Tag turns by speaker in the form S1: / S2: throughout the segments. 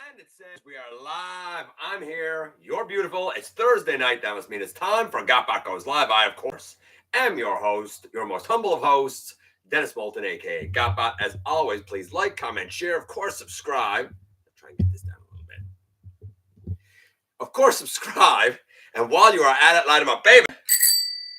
S1: And it says we are live. I'm here. You're beautiful. It's Thursday night. That must mean it's time for GotBot Goes live. I, of course, am your host, your most humble of hosts, Dennis Moulton, aka GotBot. As always, please like, comment, share. Of course, subscribe. I'll try and get this down a little bit. Of course, subscribe. And while you are at it, light them up, baby.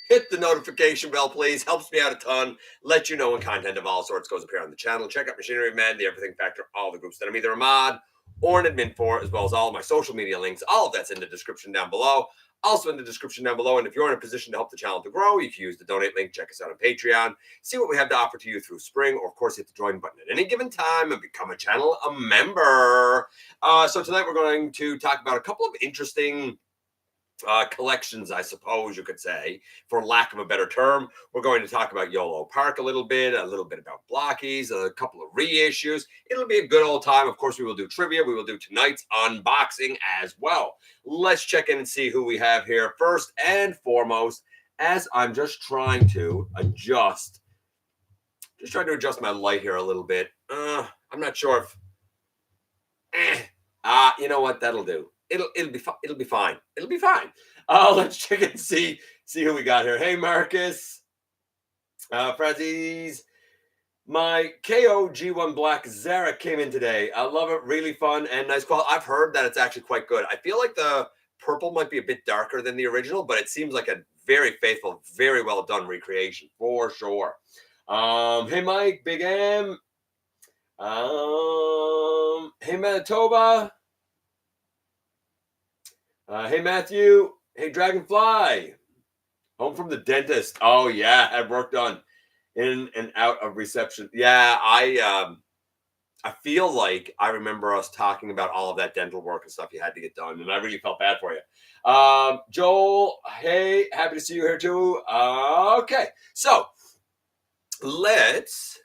S1: Hit the notification bell, please. Helps me out a ton. Let you know when content of all sorts goes up here on the channel. Check out Machinery Man, The Everything Factor, all the groups that I'm either a mod or an admin for, as well as all of my social media links. All of that's in the description down below. Also in the description down below. And if you're in a position to help the channel to grow, you can use the donate link. Check us out on Patreon. See what we have to offer to you through spring. Or, of course, hit the join button at any given time and become a channel a member. So tonight we're going to talk about a couple of interesting collections, I suppose you could say, for lack of a better term. We're going to talk about Yolopark a little bit about Blokees, a couple of reissues. It'll be a good old time. Of course, we will do trivia. We will do tonight's unboxing as well. Let's check in and see who we have here. First and foremost, as I'm just trying to adjust my light here a little bit. I'm not sure if, you know what, that'll do. It'll be fine. It'll be fine. Let's check and see who we got here. Hey, Marcus, Frazzies, my KO G1 Black Zara came in today. I love it. Really fun and nice quality. I've heard that it's actually quite good. I feel like the purple might be a bit darker than the original, but it seems like a very faithful, very well done recreation for sure. Hey, Mike, Big M. Hey, Manitoba. Hey, Matthew. Hey, Dragonfly. Home from the dentist. Oh, yeah. Had work done in and out of reception. Yeah, I feel like I remember us talking about all of that dental work and stuff you had to get done, and I really felt bad for you. Joel, hey, happy to see you here too. Okay, so let's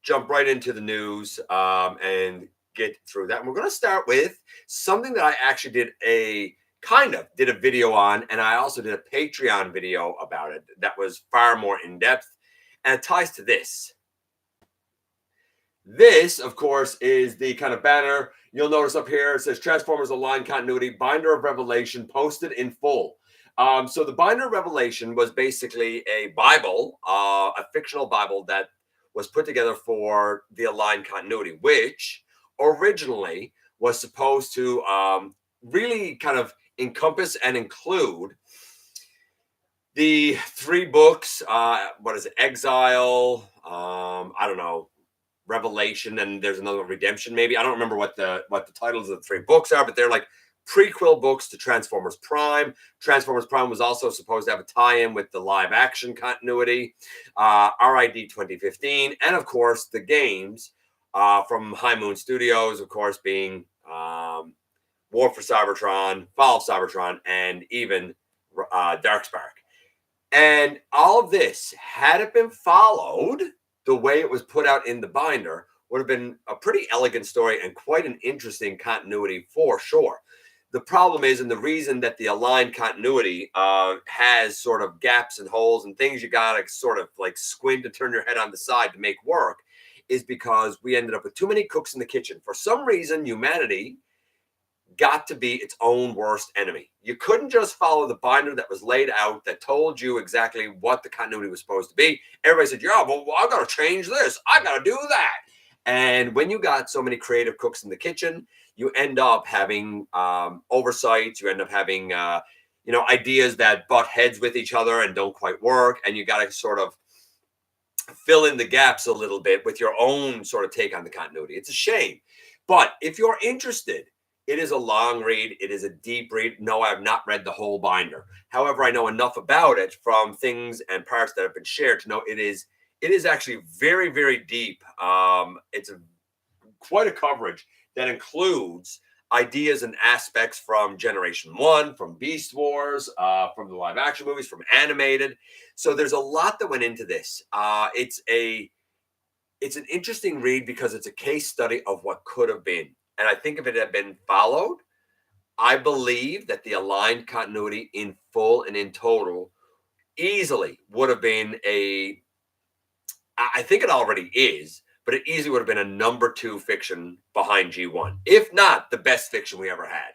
S1: jump right into the news and get through that. And we're going to start with something that I actually did a video on, and I also did a Patreon video about it that was far more in depth, and it ties to this. This, of course, is the kind of banner you'll notice up here. It says Transformers Aligned Continuity Binder of Revelation posted in full. So the Binder of Revelation was basically a Bible, a fictional Bible that was put together for the Aligned Continuity, which originally was supposed to really kind of encompass and include the 3 books. What is it? Exile. I don't know. Revelation, and there's another one, Redemption. Maybe I don't remember what the titles of the 3 books are, but they're like prequel books to Transformers Prime. Transformers Prime was also supposed to have a tie-in with the live action continuity, RID 2015, and of course the games from High Moon Studios, of course, being War for Cybertron, Fall of Cybertron, and even Darkspark. And all of this, had it been followed the way it was put out in the binder, would have been a pretty elegant story and quite an interesting continuity for sure. The problem is, and the reason that the aligned continuity has sort of gaps and holes and things you gotta sort of like squint and turn your head on the side to make work, is because we ended up with too many cooks in the kitchen. For some reason, humanity got to be its own worst enemy. You couldn't just follow the binder that was laid out that told you exactly what the continuity was supposed to be. Everybody said, yeah, well, I got to change this. I got to do that. And when you got so many creative cooks in the kitchen, you end up having oversights. You end up having, ideas that butt heads with each other and don't quite work. And you got to sort of fill in the gaps a little bit with your own sort of take on the continuity. It's a shame. But if you're interested, it is a long read. It is a deep read. No, I have not read the whole binder. However, I know enough about it from things and parts that have been shared to know it is actually very, very deep. It's quite a coverage that includes ideas and aspects from Generation 1, from Beast Wars, from the live action movies, from animated. So there's a lot that went into this. It's an interesting read because it's a case study of what could have been. And I think if it had been followed, I believe that the aligned continuity in full and in total easily would have been I think it already is, but it easily would have been a number 2 fiction behind G1, if not the best fiction we ever had.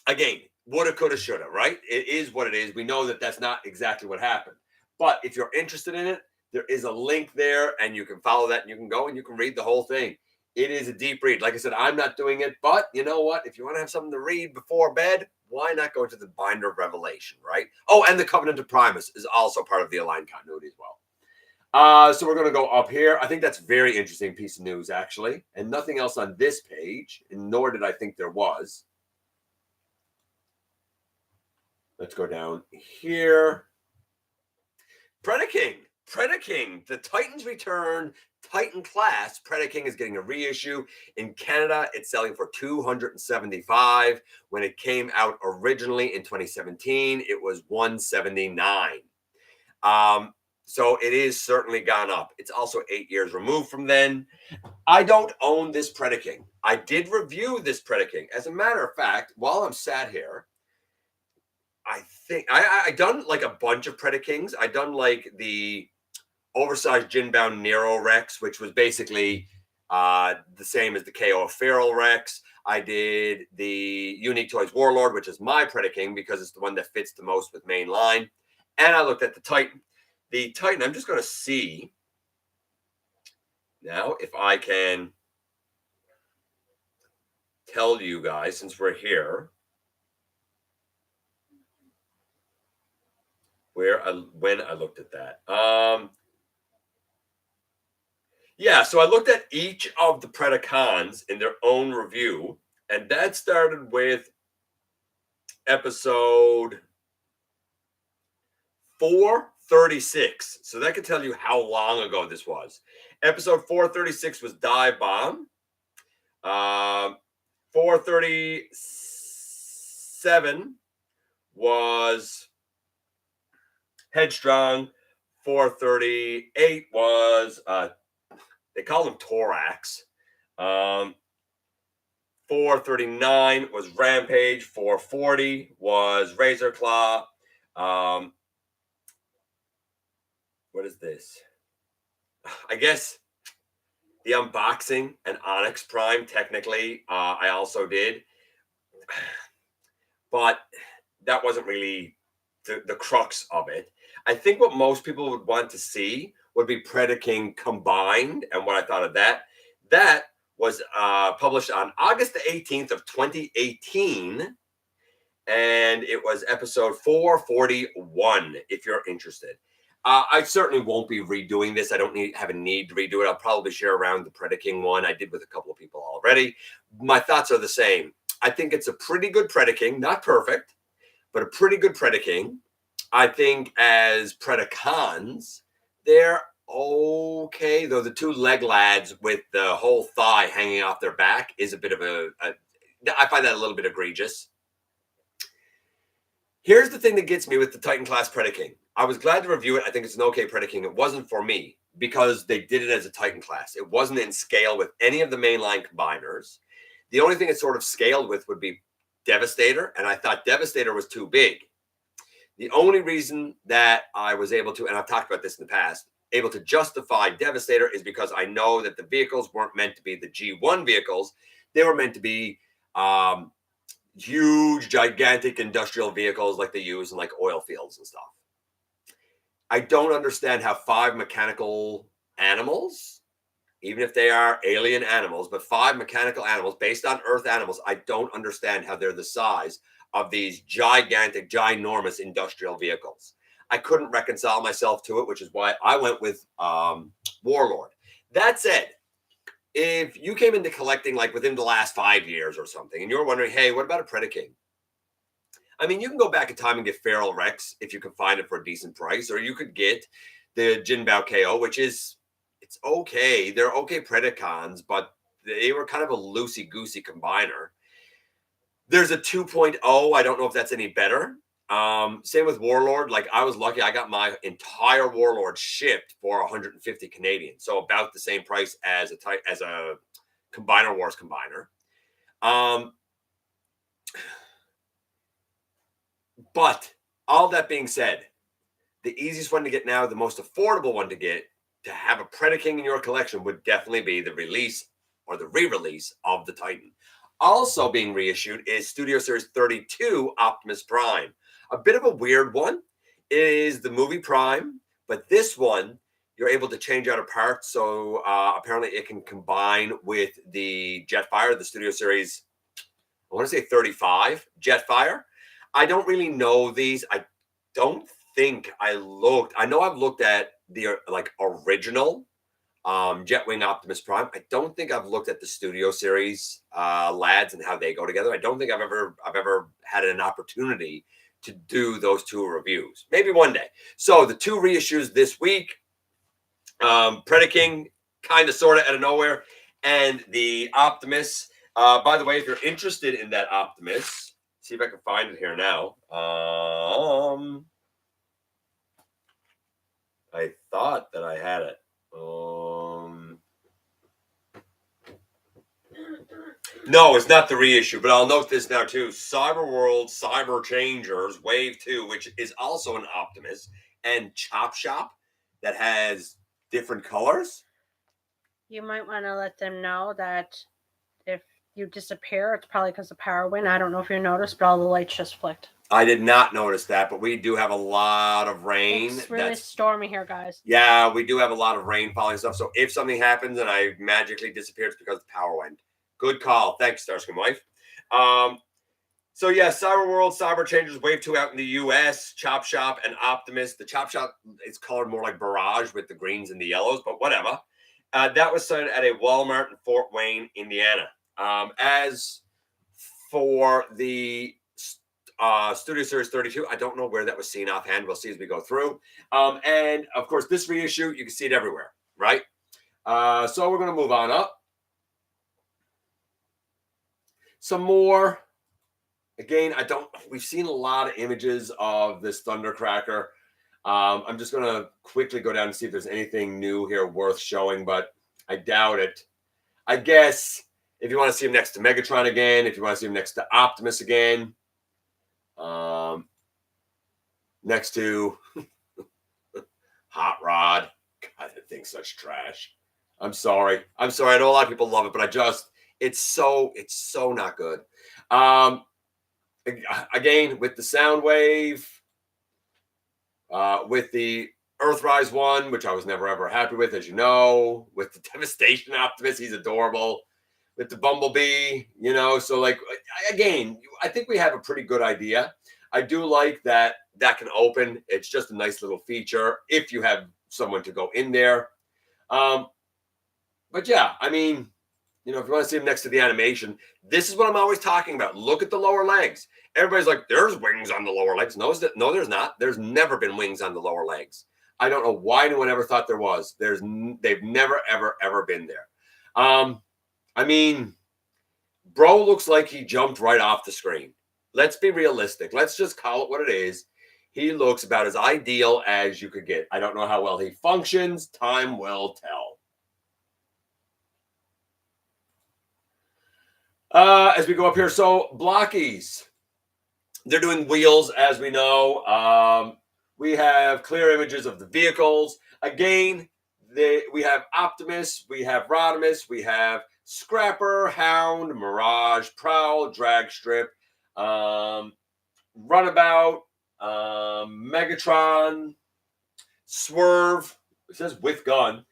S1: Again, woulda, coulda, shoulda, right? It is what it is. We know that that's not exactly what happened. But if you're interested in it, there is a link there, and you can follow that, and you can go and you can read the whole thing. It is a deep read. Like I said, I'm not doing it, but you know what? If you want to have something to read before bed, why not go to the Binder of Revelation, right? Oh, and the Covenant of Primus is also part of the Aligned Continuity as well. So we're going to go up here. I think that's a very interesting piece of news, actually, and nothing else on this page, and nor did I think there was. Let's go down here. Predaking, the Titans return. Titan class Predaking is getting a reissue. In Canada, it's selling for $275. When it came out originally in 2017, it was $179. So it is certainly gone up. It's also 8 years removed from then. I don't own this Predaking. I did review this Predaking. As a matter of fact, while I'm sat here, I think I done like a bunch of Predakings. I done like the oversized gin-bound Nero Rex, which was basically the same as the KO Feral Rex. I did the Unique Toys Warlord, which is my Predaking because it's the one that fits the most with main line. And I looked at the Titan. The Titan, I'm just going to see now if I can tell you guys, since we're here, when I looked at that. Yeah, so I looked at each of the Predacons in their own review, and that started with episode 436. So that could tell you how long ago this was. Episode 436 was Dive Bomb. 437 was Headstrong. 438 was they call them Thorax. 439 was Rampage. 440 was Razor Claw. What is this? I guess the unboxing and Onyx Prime, technically, I also did. But that wasn't really the crux of it. I think what most people would want to see would be Predaking combined, and what I thought of that. That was published on August the 18th of 2018, and it was episode 441, if you're interested. I certainly won't be redoing this. I don't have a need to redo it. I'll probably share around the Predaking one. I did with a couple of people already. My thoughts are the same. I think it's a pretty good Predaking, not perfect, but a pretty good Predaking. I think as Predacons, they're okay, though the two leg lads with the whole thigh hanging off their back is a bit of I find that a little bit egregious. Here's the thing that gets me with the Titan class Predaking. I was glad to review it. I think it's an okay Predaking. It wasn't for me because they did it as a Titan class. It wasn't in scale with any of the mainline combiners. The only thing it sort of scaled with would be Devastator, and I thought Devastator was too big. The only reason that I was able to, and I've talked about this in the past, able to justify Devastator is because I know that the vehicles weren't meant to be the G1 vehicles. They were meant to be huge, gigantic industrial vehicles like they use in like oil fields and stuff. I don't understand how 5 mechanical animals, even if they are alien animals, but 5 mechanical animals based on Earth animals, I don't understand how they're the size of these gigantic, ginormous industrial vehicles. I couldn't reconcile myself to it, which is why I went with Warlord. That said, if you came into collecting like within the last 5 years or something, and you're wondering, hey, what about a Predaking? I mean, you can go back in time and get Feral Rex if you can find it for a decent price, or you could get the Jinbao KO, which is, it's okay. They're okay Predacons, but they were kind of a loosey-goosey combiner. There's a 2.0. I don't know if that's any better. Same with Warlord. Like, I was lucky. I got my entire Warlord shipped for 150 Canadian. So about the same price as a Combiner Wars combiner. But all that being said, the easiest one to get now, the most affordable one to get, to have a Predaking in your collection would definitely be the release or the re-release of the Titan. Also being reissued is Studio Series 32 Optimus Prime. A bit of a weird one. It is the movie Prime, but this one you're able to change out a part. So apparently it can combine with the Jetfire, the Studio Series, I want to say 35 Jetfire. I don't really know these. I don't think I looked. I know I've looked at the like original Jetwing Optimus Prime. I don't think I've looked at the Studio Series lads and how they go together. I don't think I've ever had an opportunity to do those two reviews. Maybe one day. So the two reissues this week, Predaking, kind of sort of out of nowhere, and the Optimus. By the way, if you're interested in that Optimus, see if I can find it here now. I thought that I had it. No, it's not the reissue, but I'll note this now too. Cyberworld Cyber Changers Wave 2, which is also an Optimus, and Chop Shop that has different colors.
S2: You might want to let them know that if you disappear, it's probably because of power went. I don't know if you noticed, but all the lights just flicked.
S1: I did not notice that, but we do have a lot of rain.
S2: It's really stormy here, guys.
S1: Yeah, we do have a lot of rain falling stuff. So if something happens and I magically disappear, it's because the power went. Good call. Thanks, Starscream Wife. So yeah, Cyberworld, Cyber Changers Wave 2 out in the US, Chop Shop and Optimus. The Chop Shop is colored more like Barrage with the greens and the yellows, but whatever. That was signed at a Walmart in Fort Wayne, Indiana. As for the Studio Series 32, I don't know where that was seen offhand. We'll see as we go through. And of course, this reissue, you can see it everywhere, right? So we're going to move on up. Some more. Again, we've seen a lot of images of this Thundercracker. I'm just going to quickly go down and see if there's anything new here worth showing, but I doubt it. I guess if you want to see him next to Megatron again, if you want to see him next to Optimus again, next to Hot Rod. God, that thing's such trash. I'm sorry. I know a lot of people love it, but it's so not good. Again, with the Soundwave, with the Earthrise one, which I was never ever happy with, as you know, with the Devastation Optimus, he's adorable. With the Bumblebee, so like, again, I think we have a pretty good idea. I do like that can open. It's just a nice little feature if you have someone to go in there. But yeah, I mean, if you want to see him next to the animation, this is what I'm always talking about. Look at the lower legs. Everybody's like, there's wings on the lower legs. No, there's not. There's never been wings on the lower legs. I don't know why anyone ever thought there was. They've never, ever been there. I mean, bro looks like he jumped right off the screen. Let's be realistic. Let's just call it what it is. He looks about as ideal as you could get. I don't know how well he functions. Time will tell. As we go up here, so Blokees, they're doing wheels, as we know. We have clear images of the vehicles. Again, we have Optimus, we have Rodimus, we have Scrapper, Hound, Mirage, Prowl, Dragstrip, Runabout, Megatron, Swerve, it says with gun,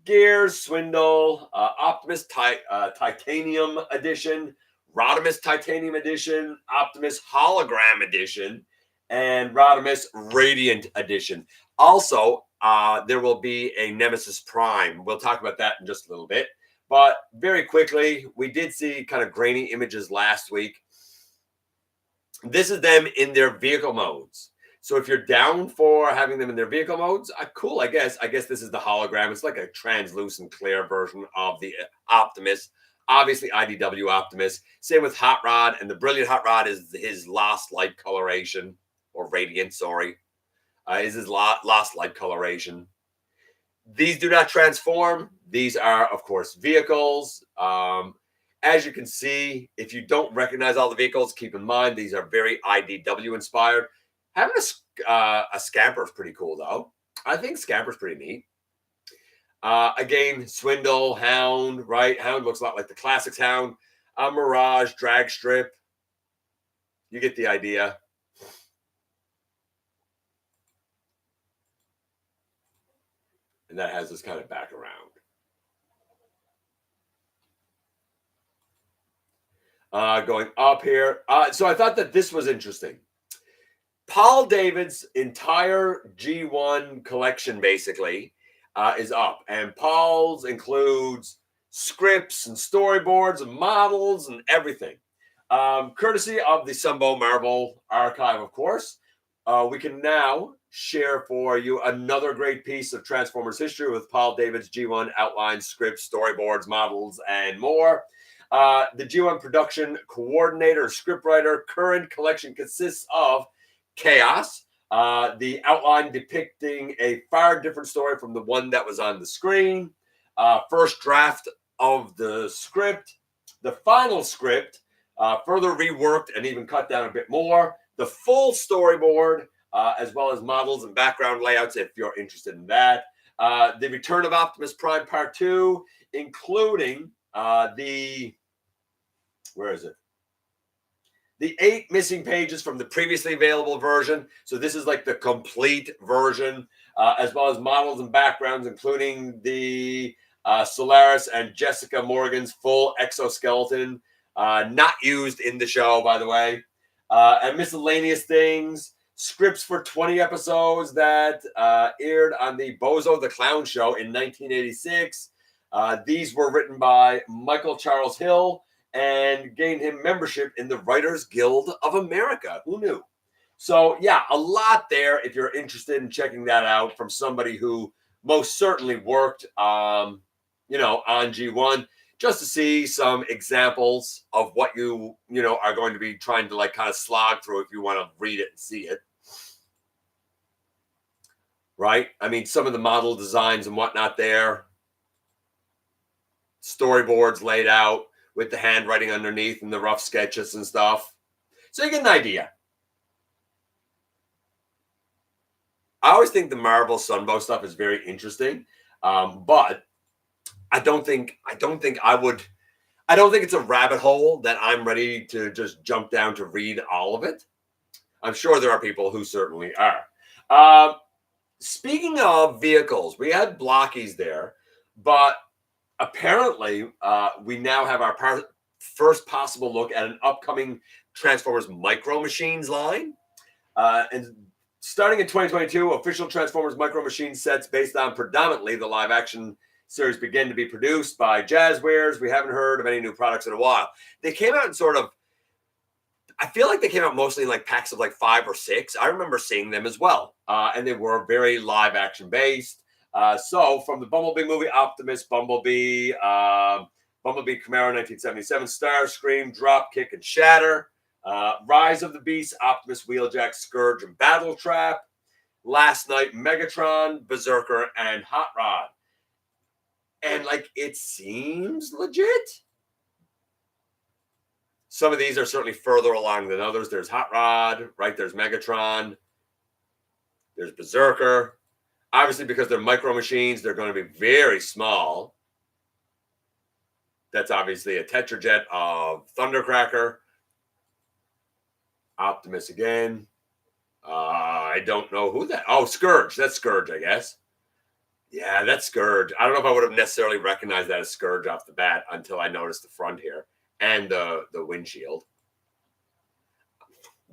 S1: Gears, Swindle, Optimus Titanium Edition, Rodimus Titanium Edition, Optimus Hologram Edition, and Rodimus Radiant Edition. Also, there will be a Nemesis Prime. We'll talk about that in just a little bit. But very quickly, we did see kind of grainy images last week. This is them in their vehicle modes. So if you're down for having them in their vehicle modes, cool, I guess. I guess this is the hologram. It's like a translucent, clear version of the Optimus. Obviously, IDW Optimus. Same with Hot Rod. And the brilliant Hot Rod is his Lost Light coloration. Or Radiant, sorry. Is his Lost Light coloration. These do not transform. These are, of course, vehicles. As you can see, if you don't recognize all the vehicles, keep in mind these are very IDW inspired. Having a Scamper is pretty cool, though. I think Scamper's pretty neat. Again, Swindle, Hound, right? Hound looks a lot like the classics Hound. Mirage, Drag Strip. You get the idea. And that has this kind of back around. Going up here. So I thought that this was interesting. Paul David's entire G1 collection basically is up. And Paul's includes scripts and storyboards and models and everything. Courtesy of the Sunbow Marvel archive, of course. We can now share for you another great piece of Transformers history with Paul David's G1 outlines, scripts, storyboards, models, and more. The G1 production coordinator, scriptwriter, current collection consists of Chaos, the outline depicting a far different story from the one that was on the screen. First draft of the script, the final script, further reworked and even cut down a bit more. The full storyboard, as well as models and background layouts, if you're interested in that. The Return of Optimus Prime Part 2, including where is it? The 8 missing pages from the previously available version. So this is like the complete version, as well as models and backgrounds, including the Solaris and Jessica Morgan's full exoskeleton, not used in the show, by the way. And miscellaneous things, scripts for 20 episodes that aired on the Bozo the Clown Show in 1986. These were written by Michael Charles Hill and gained him membership in the Writers Guild of America. Who knew? So, yeah, a lot there if you're interested in checking that out from somebody who most certainly worked, on G1, just to see some examples of what you are going to be trying to kind of slog through if you want to read it and see it. Right? I mean, some of the model designs and whatnot there. Storyboards laid out with the handwriting underneath and the rough sketches and stuff. So you get an idea. I always think the Marvel Sunbow stuff is very interesting, but I don't think it's a rabbit hole that I'm ready to just jump down to read all of it. I'm sure there are people who certainly are. Speaking of vehicles, we had Blokees there, but apparently, we now have our first possible look at an upcoming Transformers Micro Machines line. And starting in 2022, official Transformers Micro Machines sets based on predominantly the live-action series begin to be produced by Jazzwares. We haven't heard of any new products in a while. They came out in I feel like they came out mostly in packs of 5 or 6. I remember seeing them as well. And they were very live-action based. So from the Bumblebee movie, Optimus, Bumblebee, Bumblebee Camaro 1977, Starscream, Dropkick, and Shatter, Rise of the Beast, Optimus, Wheeljack, Scourge, and Battletrap, Last Night, Megatron, Berserker, and Hot Rod. And it seems legit. Some of these are certainly further along than others. There's Hot Rod, right? There's Megatron. There's Berserker. Obviously, because they're micro machines, they're going to be very small. That's obviously a Tetrajet of Thundercracker. Optimus again. I don't know who that. Oh, Scourge. That's Scourge, I guess. Yeah, that's Scourge. I don't know if I would have necessarily recognized that as Scourge off the bat until I noticed the front here and the windshield.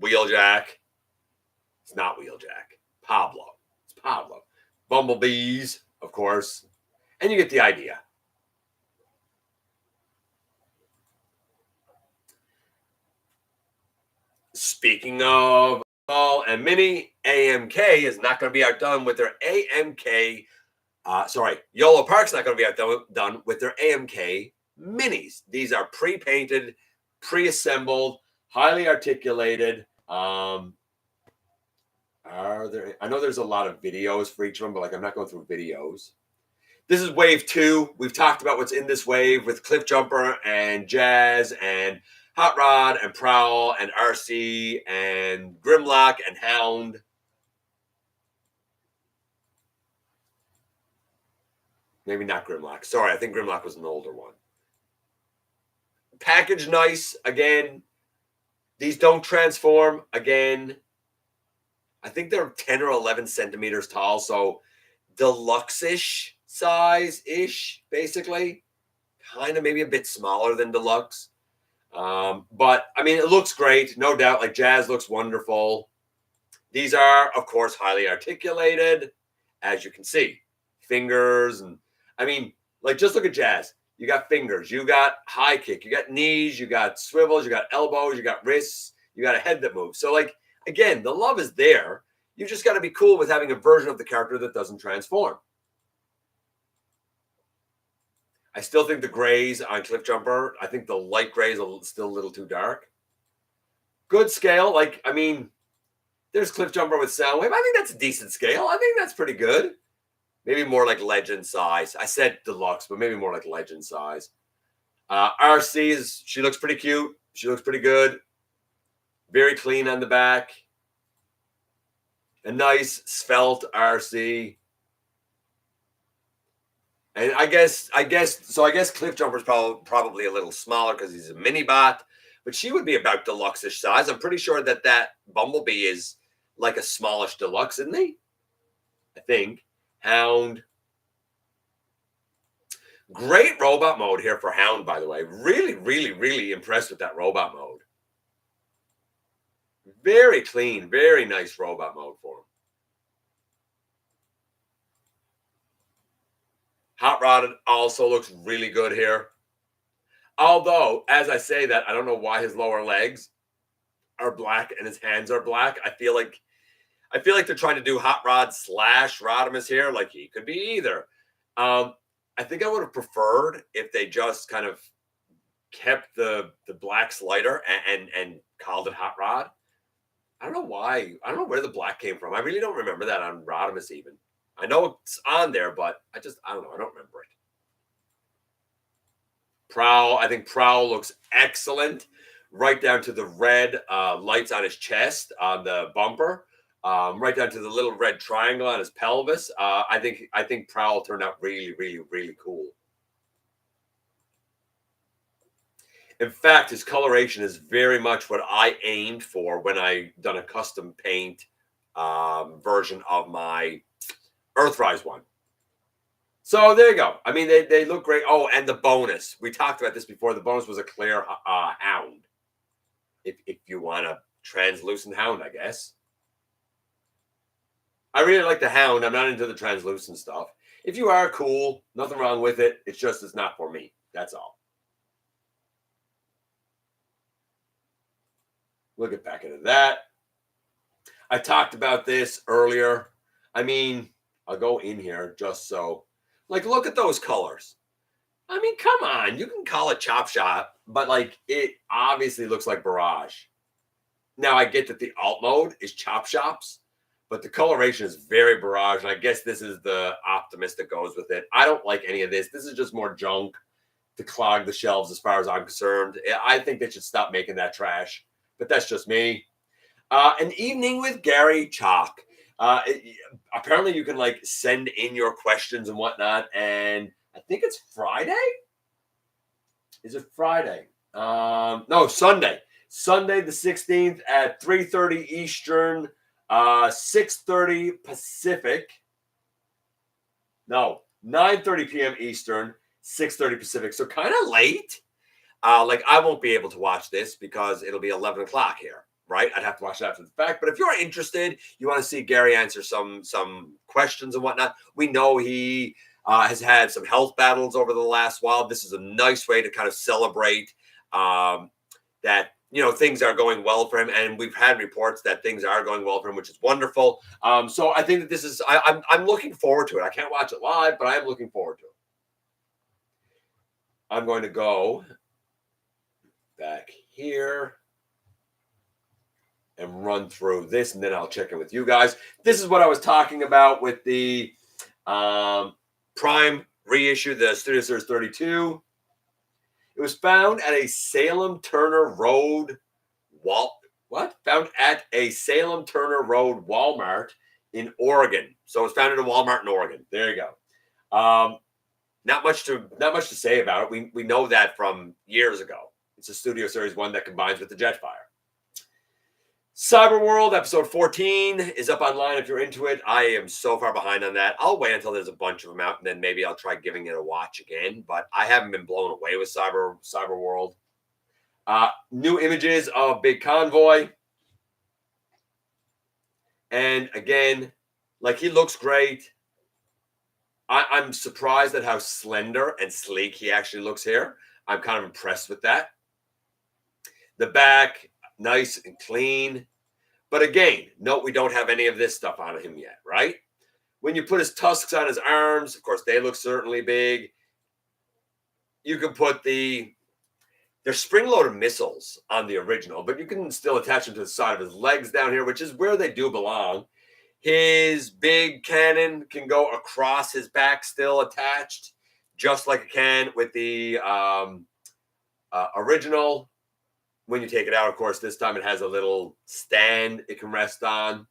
S1: Wheeljack. It's not Wheeljack. Pablo. It's Pablo. Bumblebees, of course. And you get the idea. Speaking of small and mini, AMK is not going to be outdone with their AMK. Yolopark's not going to be outdone with their AMK minis. These are pre-painted, pre-assembled, highly articulated. I know there's a lot of videos for each one, but I'm not going through videos. This is wave 2. We've talked about what's in this wave with Cliff Jumper and Jazz and Hot Rod and Prowl and RC and Grimlock and Hound. Maybe not Grimlock. Sorry, I think Grimlock was an older one. Package nice. Again, these don't transform. Again, I think they're 10 or 11 centimeters tall. So deluxe-ish size-ish, basically. Kind of maybe a bit smaller than deluxe. But, I mean, it looks great. No doubt. Like, Jazz looks wonderful. These are, of course, highly articulated, as you can see. Fingers and, I mean, like, just look at Jazz. You got fingers, you got high kick, you got knees, you got swivels, you got elbows, you got wrists, you got a head that moves. So, like, again, the love is there. You just got to be cool with having a version of the character that doesn't transform. I still think the grays on Cliffjumper, I think the light gray is still a little too dark. Good scale. Like, I mean, there's Cliffjumper with Soundwave. I think that's a decent scale. I think that's pretty good. Maybe more like legend size. I said deluxe, but maybe more like legend size. RC she looks pretty cute. She looks pretty good. Very clean on the back. A nice svelte RC. And I guess Cliffjumper's probably a little smaller because he's a mini bot, but she would be about deluxe-ish size. I'm pretty sure that Bumblebee is like a smallish deluxe, isn't he? I think. Hound. Great robot mode here for Hound, by the way. Really, really, really impressed with that robot mode. Very clean, very nice robot mode for him. Hot Rod also looks really good here. Although, as I say that, I don't know why his lower legs are black and his hands are black. I feel like they're trying to do Hot Rod / Rodimus here. Like, he could be either. I think I would have preferred if they just kind of kept the black slider and called it Hot Rod. I don't know why. I don't know where the black came from. I really don't remember that on Rodimus even. I know it's on there, but I don't know. I don't remember it. Prowl. I think Prowl looks excellent. Right down to the red lights on his chest, on the bumper. Right down to the little red triangle on his pelvis. I think Prowl turned out really, really, really cool. In fact, his coloration is very much what I aimed for when I done a custom paint version of my Earthrise one. So there you go. I mean, they look great. Oh, and the bonus. We talked about this before. The bonus was a clear Hound. If you want a translucent Hound, I guess. I really like the Hound. I'm not into the translucent stuff. If you are, cool. Nothing wrong with it. It's just it's not for me. That's all. We'll get back into that. I talked about this earlier. I mean, I'll go in here just so. Like, look at those colors. I mean, come on. You can call it Chop Shop, but, like, it obviously looks like Barrage. Now, I get that the alt mode is Chop Shops, but the coloration is very Barrage, and I guess this is the Optimus that goes with it. I don't like any of this. This is just more junk to clog the shelves as far as I'm concerned. I think they should stop making that trash, but that's just me. An Evening with Gary Chalk. Apparently you can like send in your questions and whatnot, and I think it's Friday. Is it Friday? No, Sunday. Sunday the 16th at 3:30 Eastern, 6:30 Pacific. No, 9:30 p.m. Eastern, 6:30 Pacific. So kind of late. Like, I won't be able to watch this because it'll be 11 o'clock here. Right? I'd have to watch it after the fact. But if you're interested, you want to see Gary answer some questions and whatnot. We know he has had some health battles over the last while. This is a nice way to kind of celebrate that, you know, things are going well for him. And we've had reports that things are going well for him, which is wonderful. So I think that this is, I'm looking forward to it. I can't watch it live, but I am looking forward to it. I'm going to go back here and run through this, and then I'll check in with you guys. This is what I was talking about with the Prime reissue, the Studio Series 32. It was found at a Salem Turner Road Found at a Salem Turner Road Walmart in Oregon. So it's found at a Walmart in Oregon. There you go. not much to say about it. We know that from years ago. It's a Studio Series 1 that combines with the Jetfire. Cyberworld episode 14 is up online if you're into it. I am so far behind on that. I'll wait until there's a bunch of them out, and then maybe I'll try giving it a watch again. But I haven't been blown away with Cyberworld. New images of Big Convoy. And again, like, he looks great. I'm surprised at how slender and sleek he actually looks here. I'm kind of impressed with that. The back, nice and clean. But again, note we don't have any of this stuff on him yet, right? When you put his tusks on his arms, of course, they look certainly big. You can put they're spring-loaded missiles on the original, but you can still attach them to the side of his legs down here, which is where they do belong. His big cannon can go across his back, still attached, just like it can with the original. When you take it out, of course, this time it has a little stand it can rest on.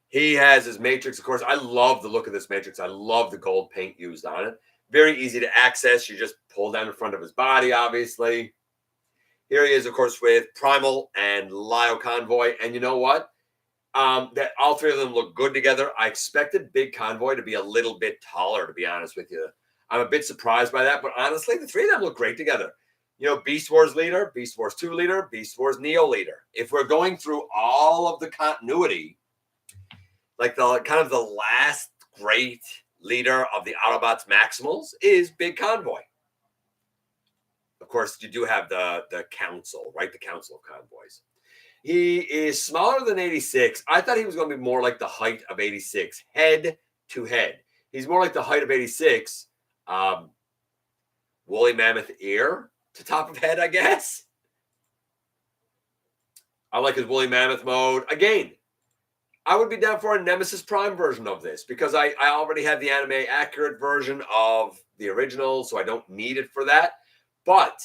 S1: He has his matrix. Of course, I love the look of this matrix. I love the gold paint used on it. Very easy to access. You just pull down the front of his body, obviously. Here he is, of course, with Primal and Lio Convoy. And you know what? That all three of them look good together. I expected Big Convoy to be a little bit taller, to be honest with you. I'm a bit surprised by that, but honestly, the three of them look great together. You know, Beast Wars leader, Beast Wars 2 leader, Beast Wars Neo leader. If we're going through all of the continuity, like the kind of the last great leader of the Autobots Maximals is Big Convoy. Of course, you do have the council, right? The Council of Convoys. He is smaller than 86. I thought he was going to be more like the height of 86, head to head. He's more like the height of 86, woolly mammoth ear to top of head, I guess. I like his woolly mammoth mode. Again, I would be down for a Nemesis Prime version of this because I already have the anime accurate version of the original, so I don't need it for that. But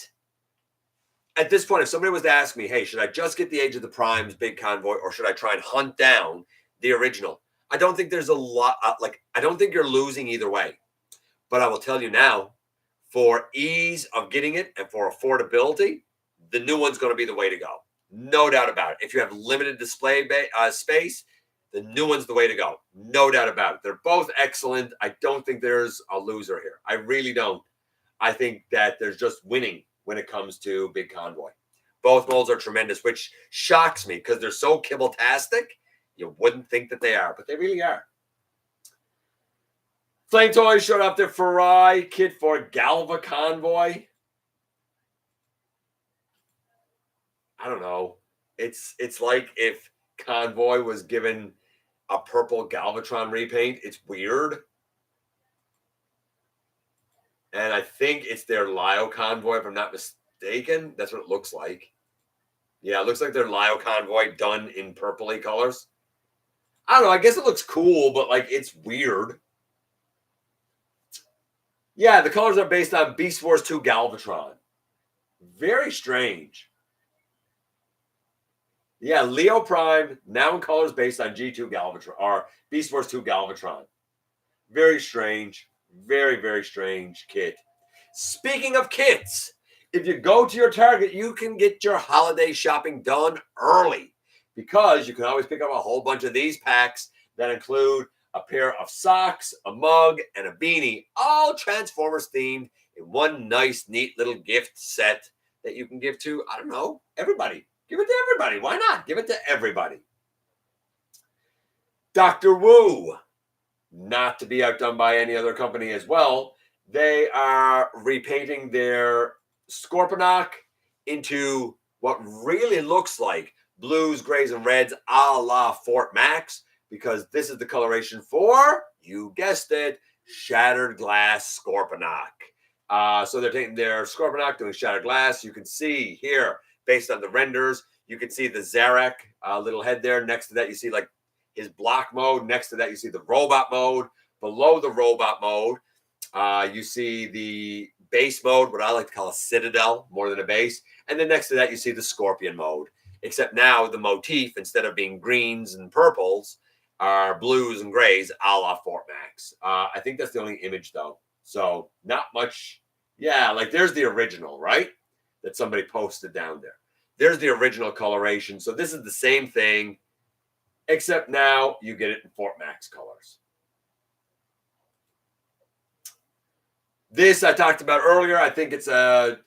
S1: at this point, if somebody was to ask me, hey, should I just get the Age of the Primes Big Convoy, or should I try and hunt down the original? I don't think there's a lot, I don't think you're losing either way. But I will tell you now, for ease of getting it and for affordability, the new one's going to be the way to go. No doubt about it. If you have limited display space, the new one's the way to go. No doubt about it. They're both excellent. I don't think there's a loser here. I really don't. I think that there's just winning when it comes to Big Convoy. Both molds are tremendous, which shocks me because they're so kibble-tastic. You wouldn't think that they are, but they really are. Flame Toys showed off their Farai kit for Galva Convoy. I don't know. It's like if Convoy was given a purple Galvatron repaint. It's weird. And I think it's their Lio Convoy, if I'm not mistaken. That's what it looks like. Yeah, it looks like their Lio Convoy done in purpley colors. I don't know. I guess it looks cool, but like it's weird. Yeah, the colors are based on Beast Wars 2 Galvatron. Very strange. Yeah, Leo Prime, now in colors based on G2 Galvatron, or Beast Wars 2 Galvatron. Very strange. Very, very strange kit. Speaking of kits, if you go to your Target, you can get your holiday shopping done early because you can always pick up a whole bunch of these packs that include a pair of socks, a mug, and a beanie, all Transformers themed in one nice, neat little gift set that you can give to, I don't know, everybody. Give it to everybody. Why not? Give it to everybody. Dr. Wu, not to be outdone by any other company as well. They are repainting their Scorponok into what really looks like blues, grays, and reds a la Fort Max, because this is the coloration for, you guessed it, Shattered Glass Scorponok. So they're taking their Scorponok, doing Shattered Glass. You can see here, based on the renders, you can see the Zarak little head there. Next to that, you see like his block mode. Next to that, you see the robot mode. Below the robot mode, you see the base mode, what I like to call a citadel more than a base. And then next to that, you see the Scorpion mode. Except now the motif, instead of being greens and purples, are blues and grays a la Fort Max. I think that's the only image, though. So not much. Yeah, like there's the original, right? That somebody posted down there. There's the original coloration. So this is the same thing, except now you get it in Fort Max colors. This I talked about earlier. I think it's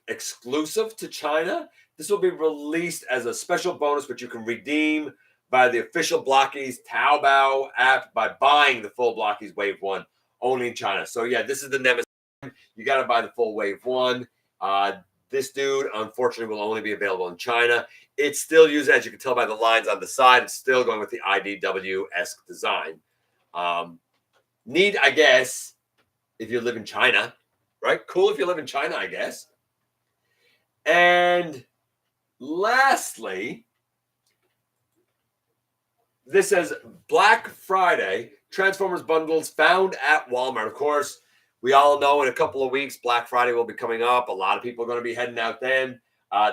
S1: exclusive to China. This will be released as a special bonus, which you can redeem by the official Blokees Taobao app by buying the full Blokees Wave 1 only in China. So yeah, this is the Nemesis. You got to buy the full Wave 1. This dude, unfortunately, will only be available in China. It's still used, as you can tell by the lines on the side, it's still going with the IDW-esque design. Neat, I guess, if you live in China, right? Cool if you live in China, I guess. And lastly, this says Black Friday Transformers bundles found at Walmart. Of course, we all know in a couple of weeks, Black Friday will be coming up. A lot of people are going to be heading out then.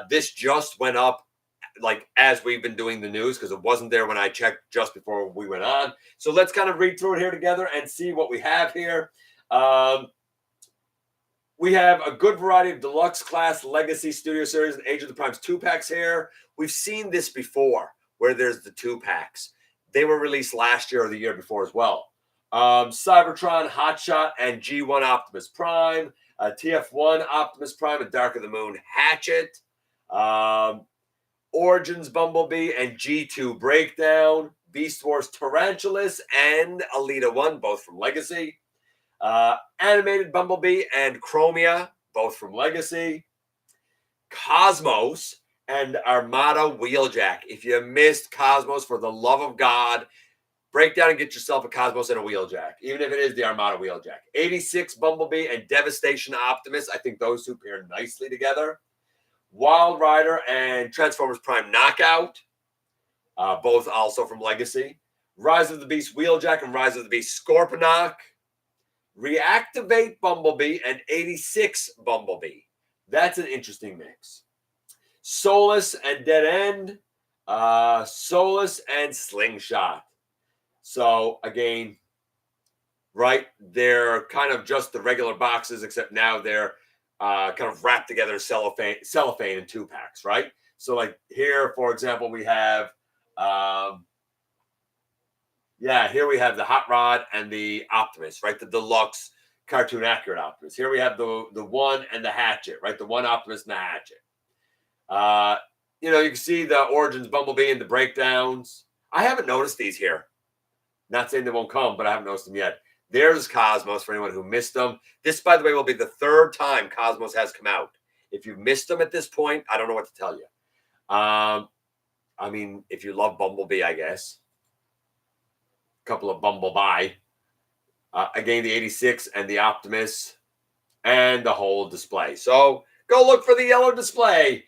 S1: This just went up like as we've been doing the news because it wasn't there when I checked just before we went on. So let's kind of read through it here together and see what we have here. We have a good variety of deluxe class, legacy, studio series, and Age of the Primes 2-packs here. We've seen this before where there's the 2-packs. They were released last year or the year before as well. Cybertron, Hotshot, and G1 Optimus Prime. TF1 Optimus Prime and Dark of the Moon Hatchet. Origins Bumblebee and G2 Breakdown. Beast Wars Tarantulas and Alita 1, both from Legacy. Animated Bumblebee and Chromia, both from Legacy. Cosmos and Armada Wheeljack. If you missed Cosmos, for the love of God, break down and get yourself a Cosmos and a Wheeljack, even if it is the Armada Wheeljack. 86 Bumblebee and Devastation Optimus. I think those two pair nicely together. Wild Rider and Transformers Prime Knockout, both also from Legacy. Rise of the Beast Wheeljack and Rise of the Beast Scorponok. Reactivate Bumblebee and 86 Bumblebee. That's an interesting mix. Solus and Dead End. Solus and Slingshot. So again, right, they're kind of just the regular boxes, except now they're kind of wrapped together cellophane in 2-packs, right? So like here, for example, we have here we have the Hot Rod and the Optimus, right? The deluxe cartoon accurate Optimus. Here we have the one and the Hatchet, right? The one Optimus and the Hatchet. You can see the Origins Bumblebee and the breakdowns. I haven't noticed these here. Not saying they won't come, but I haven't noticed them yet. There's Cosmos for anyone who missed them. This, by the way, will be the third time Cosmos has come out. If you missed them at this point, I don't know what to tell you. I mean, if you love Bumblebee, I guess. A couple of Bumblebee. Again, the 86 and the Optimus and the whole display. So go look for the yellow display.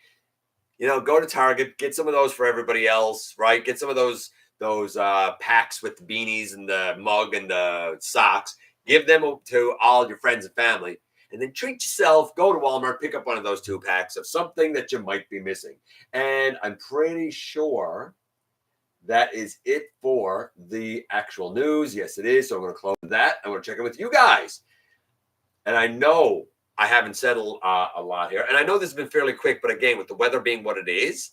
S1: Go to Target, get some of those for everybody else, right? Get some of those packs with the beanies and the mug and the socks. Give them to all your friends and family. And then treat yourself. Go to Walmart, pick up one of those 2-packs of something that you might be missing. And I'm pretty sure that is it for the actual news. Yes, it is. So I'm going to close that. I'm going to check in with you guys. And I know I haven't said a lot here. And I know this has been fairly quick. But again, with the weather being what it is,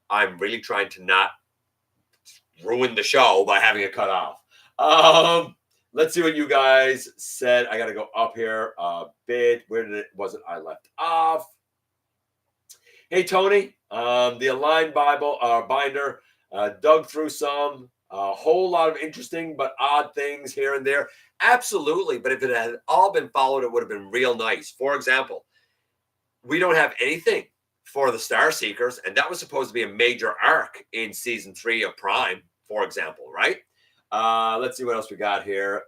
S1: I'm really trying to not ruin the show by having it cut off. Let's see what you guys said. I got to go up here a bit. Where was it I left off? Hey, Tony, the Aligned Bible binder, dug through some, a whole lot of interesting but odd things here and there. Absolutely. But if it had all been followed, it would have been real nice. For example, we don't have anything for the Star Seekers, and that was supposed to be a major arc in season 3 of Prime, for example, right? Let's see what else we got here.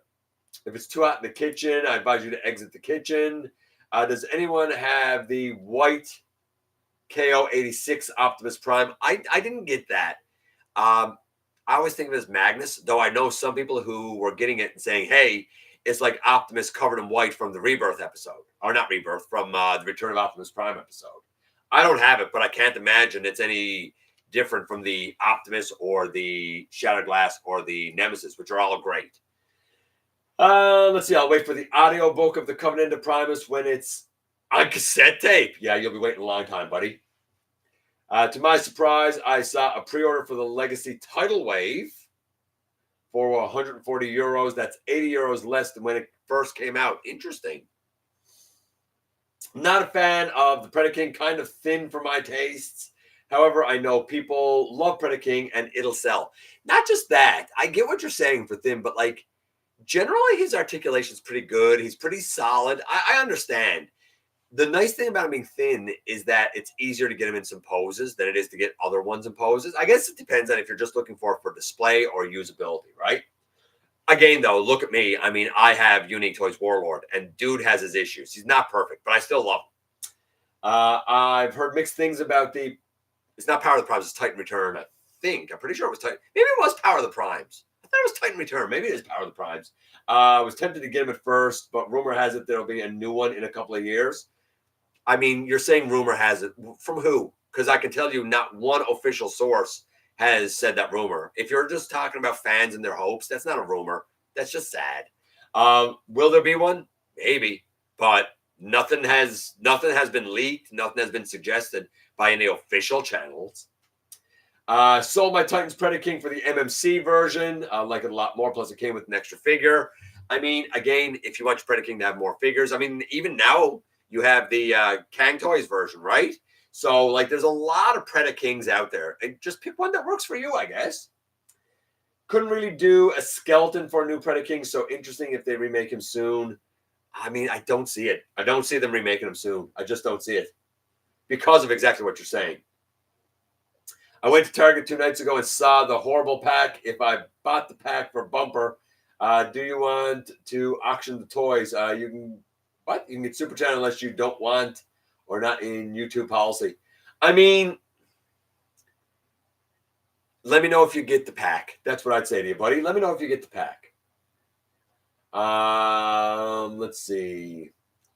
S1: If it's too hot in the kitchen, I advise you to exit the kitchen. Does anyone have the white KO86 Optimus Prime? I didn't get that. I always think of it as Magnus, though I know some people who were getting it and saying, hey, it's like Optimus covered in white from the Rebirth episode. Or not Rebirth, from the Return of Optimus Prime episode. I don't have it, but I can't imagine it's any different from the Optimus or the Shattered Glass or the Nemesis, which are all great. Let's see. I'll wait for the audiobook of the Covenant of Primus when it's on cassette tape. Yeah, you'll be waiting a long time, buddy. To my surprise, I saw a pre-order for the Legacy Tidal Wave for 140 euros. That's 80 euros less than when it first came out. Interesting. Not a fan of the Predaking, kind of thin for my tastes. However, I know people love Predaking and it'll sell. Not just that. I get what you're saying for thin, but like generally his articulation is pretty good. He's pretty solid. I understand. The nice thing about him being thin is that it's easier to get him in some poses than it is to get other ones in poses. I guess it depends on if you're just looking for display or usability, right? Again, though, look at me. I mean, I have Unique Toys Warlord, and dude has his issues. He's not perfect, but I still love him. I've heard mixed things about it's not Power of the Primes, it's Titan Return, I think. I'm pretty sure it was Titan. Maybe it was Power of the Primes. I thought it was Titan Return. Maybe it is Power of the Primes. I was tempted to get him at first, but rumor has it there'll be a new one in a couple of years. I mean, you're saying rumor has it. From who? Because I can tell you not one official source has said that rumor. If you're just talking about fans and their hopes, that's not a rumor. That's just sad. Will there be one? Maybe, but nothing has been leaked. Nothing has been suggested by any official channels. Sold my Titans Predaking for the MMC version. I like it a lot more. Plus, it came with an extra figure. I mean, again, if you want your Predaking to have more figures, I mean, even now you have the Kang Toys version, right? So, like, there's a lot of Predakings out there. And just pick one that works for you, I guess. Couldn't really do a skeleton for a new Predaking, so interesting if they remake him soon. I mean, I don't see it. I don't see them remaking him soon. I just don't see it because of exactly what you're saying. I went to Target 2 nights ago and saw the horrible pack. If I bought the pack for bumper, do you want to auction the toys? You can get Super Chat unless you don't want or not in YouTube policy. I mean, let me know if you get the pack. That's what I'd say to you, buddy. Let me know if you get the pack. Let's see.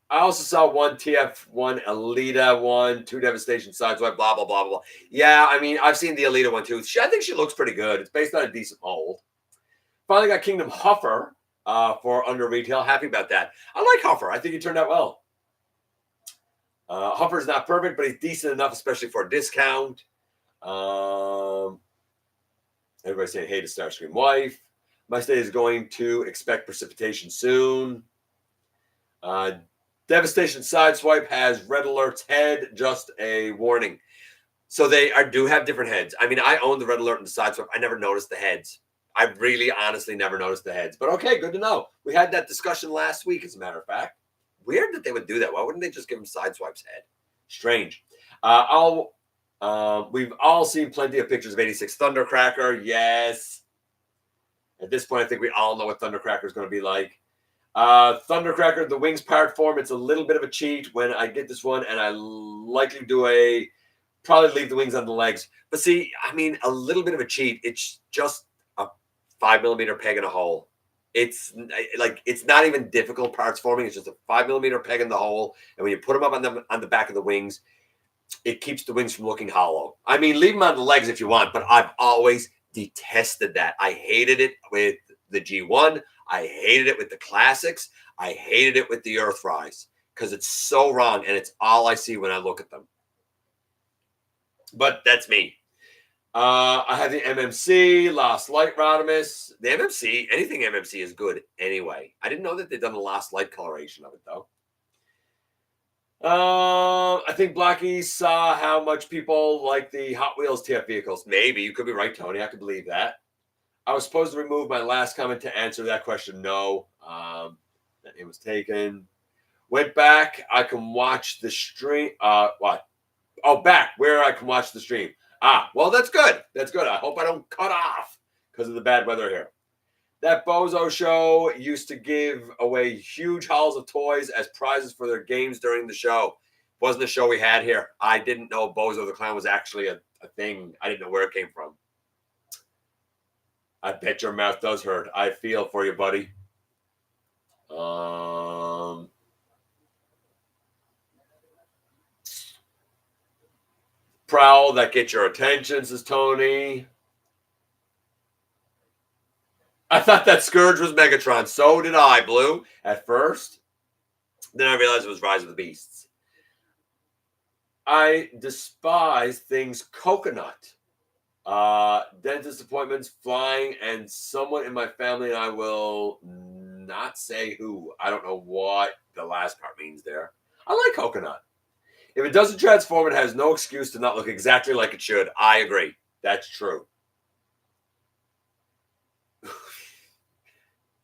S1: I also saw one TF1 Alita one, 2 Devastation Sideswipe, blah, blah, blah, blah. Yeah, I mean, I've seen the Alita one too. I think she looks pretty good. It's based on a decent mold. Finally got Kingdom Huffer for under retail. Happy about that. I like Huffer. I think he turned out well. Huffer's not perfect, but he's decent enough, especially for a discount. Everybody's saying hey to Starscream wife. My state is going to expect precipitation soon. Devastation Sideswipe has Red Alert's head, just a warning. So they do have different heads. I mean, I own the Red Alert and the Sideswipe. I never noticed the heads. I really honestly never noticed the heads. But okay, good to know. We had that discussion last week, as a matter of fact. Weird that they would do that. Why wouldn't they just give him Sideswipe's head? Strange. We've all seen plenty of pictures of 86 Thundercracker. Yes. At this point, I think we all know what Thundercracker is going to be like. Thundercracker, the wings part form, it's a little bit of a cheat when I get this one, and I likely probably leave the wings on the legs. But see, I mean, a little bit of a cheat. It's just a 5mm peg in a hole. It's not even difficult parts forming. It's just a 5mm peg in the hole, and when you put them up on the back of the wings, it keeps the wings from looking hollow. I mean, leave them on the legs if you want, but I've always detested that. I hated it with the G1. I hated it with the classics. I hated it with the Earthrise because it's so wrong, and it's all I see when I look at them. But that's me. I have the MMC, Lost Light Rodimus. The MMC, anything MMC is good anyway. I didn't know that they'd done the Lost Light coloration of it, though. I think Blokees saw how much people like the Hot Wheels TF vehicles. Maybe. You could be right, Tony. I could believe that. I was supposed to remove my last comment to answer that question. No. That name was taken. Went back. I can watch the stream. What? Oh, back where I can watch the stream. Well, that's good. That's good. I hope I don't cut off because of the bad weather here. That Bozo show used to give away huge hauls of toys as prizes for their games during the show. Wasn't a show we had here. I didn't know Bozo the Clown was actually a thing. I didn't know where it came from. I bet your mouth does hurt. I feel for you, buddy. Prowl that gets your attention, says Tony. I thought that Scourge was Megatron. So did I, Blue, at first. Then I realized it was Rise of the Beasts. I despise things coconut. Dentist appointments, flying, and someone in my family, and I will not say who. I don't know what the last part means there. I like coconut. If it doesn't transform, it has no excuse to not look exactly like it should. I agree. That's true.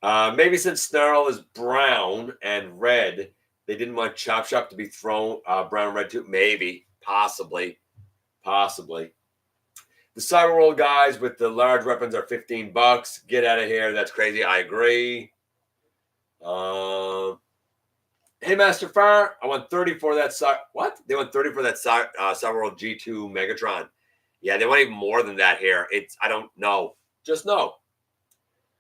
S1: Maybe since Snarl is brown and red, they didn't want Chop Chop to be thrown brown and red too. Maybe. Possibly. The Cyberworld guys with the large weapons are $15. Get out of here. That's crazy. I agree. Hey, Master Fire, I want 30 for that. What? They want 30 for that Cyberworld G2 Megatron. Yeah, they want even more than that here. I don't know. Just know.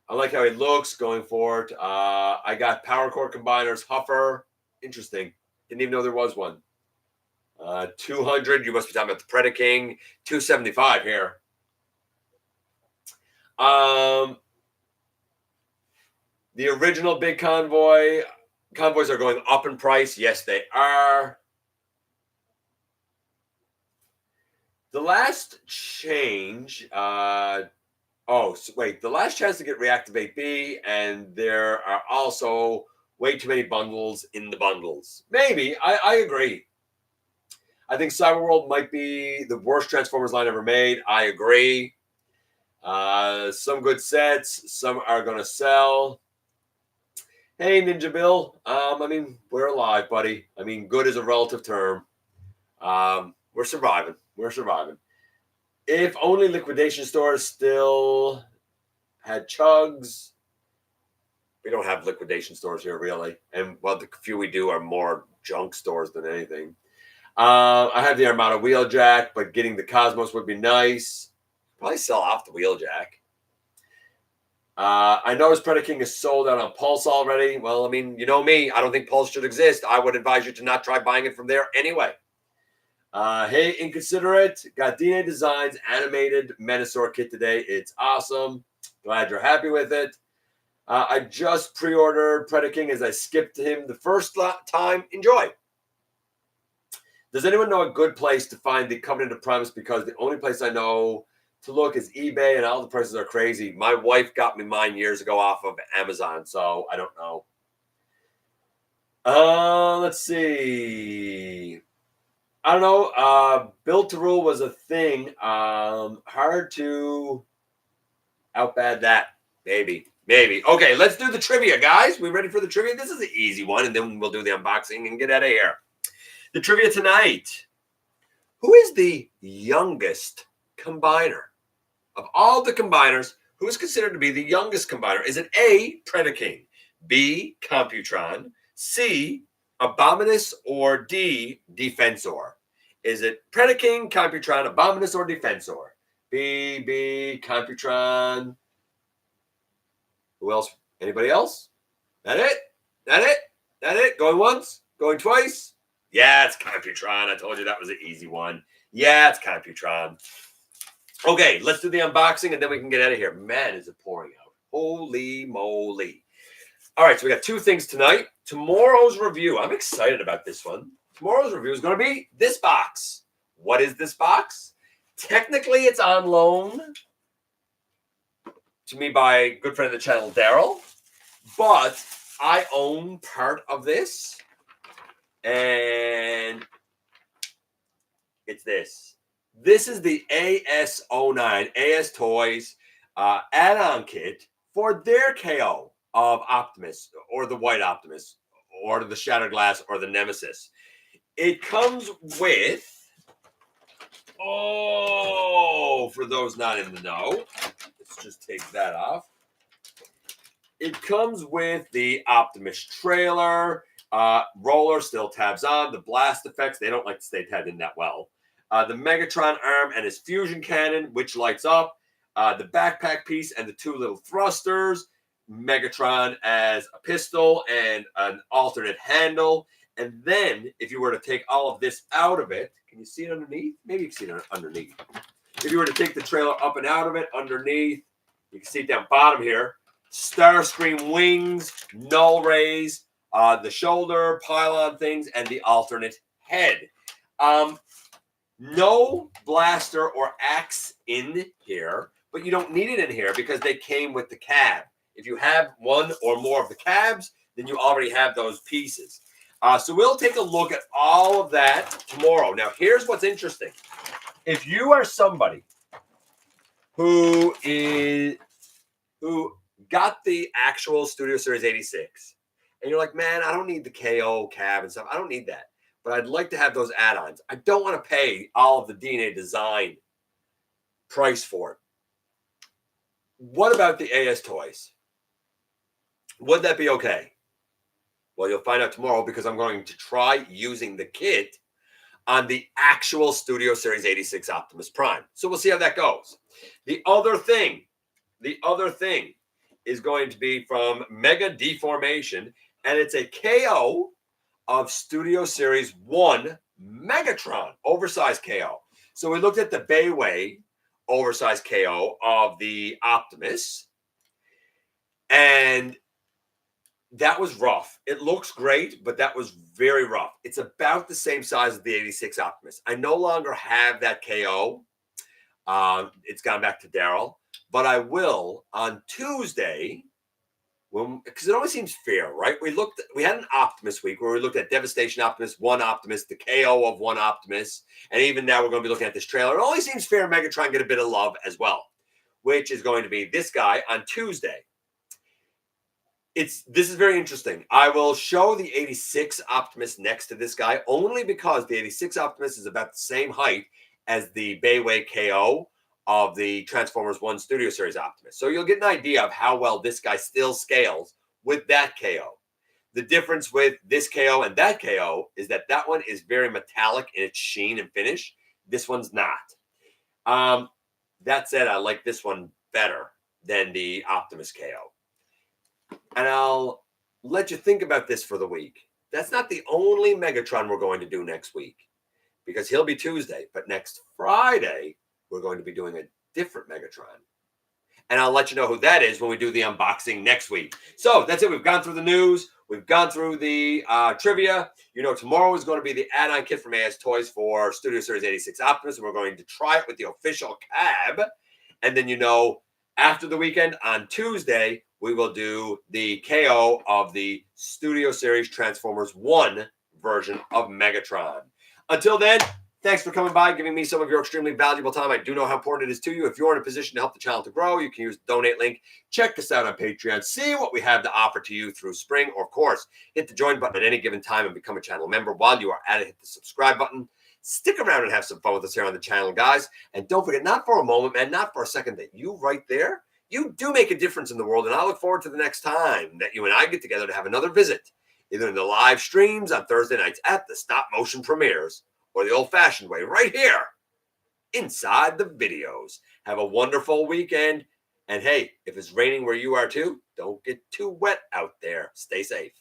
S1: I like how he looks going forward. I got Power Core Combiners, Huffer. Interesting. Didn't even know there was one. 200. You must be talking about the Predaking. 275 here. The original big convoy. Convoys are going up in price. Yes, they are. The last change. The last chance to get Reactivate B, and there are also way too many bundles in the bundles. Maybe. I agree. I think Cyberworld might be the worst Transformers line ever made. I agree. Some good sets. Some are going to sell. Hey, Ninja Bill. We're alive, buddy. Good is a relative term. We're surviving. If only liquidation stores still had chugs. We don't have liquidation stores here, really. And, the few we do are more junk stores than anything. I have the Armada Wheeljack, but getting the Cosmos would be nice. Probably sell off the Wheeljack. I noticed Predaking is sold out on Pulse already. Well, you know me. I don't think Pulse should exist. I would advise you to not try buying it from there anyway. Hey, Inconsiderate. Got DNA Designs animated Menasor kit today. It's awesome. Glad you're happy with it. I just pre-ordered Predaking as I skipped him the first time. Enjoy. Does anyone know a good place to find the Covenant of Primus? Because the only place I know to look is eBay, and all the prices are crazy. My wife got me mine years ago off of Amazon, so I don't know. Let's see. I don't know. Built to Rule was a thing. Hard to outbad that. Maybe. Okay, let's do the trivia, guys. We ready for the trivia? This is an easy one, and then we'll do the unboxing and get out of here. The trivia tonight. Who is the youngest combiner? Of all the combiners, who is considered to be the youngest combiner? Is it A, Predaking, B, Computron, C, Abominus, or D, Defensor? Is it Predaking, Computron, Abominus, or Defensor? B, Computron. Who else? Anybody else? That it? Going once? Going twice? Yeah, it's Computron. I told you that was an easy one. Yeah, it's Computron. Okay, let's do the unboxing and then we can get out of here. Man, is it pouring out. Holy moly. All right, so we got two things tonight. Tomorrow's review. I'm excited about this one. Tomorrow's review is going to be this box. What is this box? Technically, it's on loan to me by a good friend of the channel, Daryl. But I own part of this. And it's this. This is the AS09, AS Toys add-on kit for their KO of Optimus, or the White Optimus, or the Shattered Glass, or the Nemesis. It comes with, for those not in the know, let's just take that off. It comes with the Optimus trailer, roller still tabs on, the blast effects, they don't like to stay tabbed in that well. The Megatron arm and his fusion cannon, which lights up, the backpack piece and the two little thrusters, Megatron as a pistol and an alternate handle. And then, if you were to take all of this out of it, can you see it underneath? Maybe you can see it underneath. If you were to take the trailer up and out of it, underneath, you can see it down bottom here. Starscream wings, null rays, the shoulder pylon things, and the alternate head. No blaster or axe in here, but you don't need it in here because they came with the cab. If you have one or more of the cabs, then you already have those pieces. So we'll take a look at all of that tomorrow. Now, here's what's interesting. If you are somebody who got the actual Studio Series 86, and you're like, man, I don't need the KO cab and stuff. I don't need that. But I'd like to have those add-ons. I don't want to pay all of the DNA design price for it. What about the AS toys? Would that be okay? Well, you'll find out tomorrow because I'm going to try using the kit on the actual Studio Series 86 Optimus Prime. So we'll see how that goes. The other thing is going to be from Mega Deformation, and it's a KO of Studio Series 1 Megatron, oversized KO. So we looked at the Bayway oversized KO of the Optimus, and that was rough. It looks great, but that was very rough. It's about the same size as the 86 Optimus. I no longer have that KO. It's gone back to Daryl, but I will on Tuesday, because it always seems fair, right? We had an Optimus week where we looked at Devastation Optimus, one Optimus, the KO of one Optimus, and even now we're going to be looking at this trailer. It always seems fair Megatron get a bit of love as well, which is going to be this guy on Tuesday. This is very interesting. I will show the 86 Optimus next to this guy only because the 86 Optimus is about the same height as the Bayway KO of the Transformers 1 Studio Series Optimus. So you'll get an idea of how well this guy still scales with that KO. The difference with this KO and that KO is that one is very metallic in its sheen and finish. This one's not. That said, I like this one better than the Optimus KO. And I'll let you think about this for the week. That's not the only Megatron we're going to do next week because he'll be Tuesday. But next Friday, we're going to be doing a different Megatron. And I'll let you know who that is when we do the unboxing next week. So that's it. We've gone through the news. We've gone through the trivia. You know, tomorrow is going to be the add-on kit from AS Toys for Studio Series 86 Optimus. And we're going to try it with the official cab. And then, you know, after the weekend on Tuesday, we will do the KO of the Studio Series Transformers 1 version of Megatron. Until then, thanks for coming by, giving me some of your extremely valuable time. I do know how important it is to you. If you're in a position to help the channel to grow, you can use the donate link. Check us out on Patreon. See what we have to offer to you through spring. Or, of course, hit the join button at any given time and become a channel member. While you are at it, hit the subscribe button. Stick around and have some fun with us here on the channel, guys. And don't forget, not for a moment, man, not for a second, that you right there, you do make a difference in the world, and I look forward to the next time that you and I get together to have another visit, either in the live streams on Thursday nights at the stop motion premieres or the old-fashioned way right here inside the videos. Have a wonderful weekend, and hey, if it's raining where you are too, don't get too wet out there. Stay safe.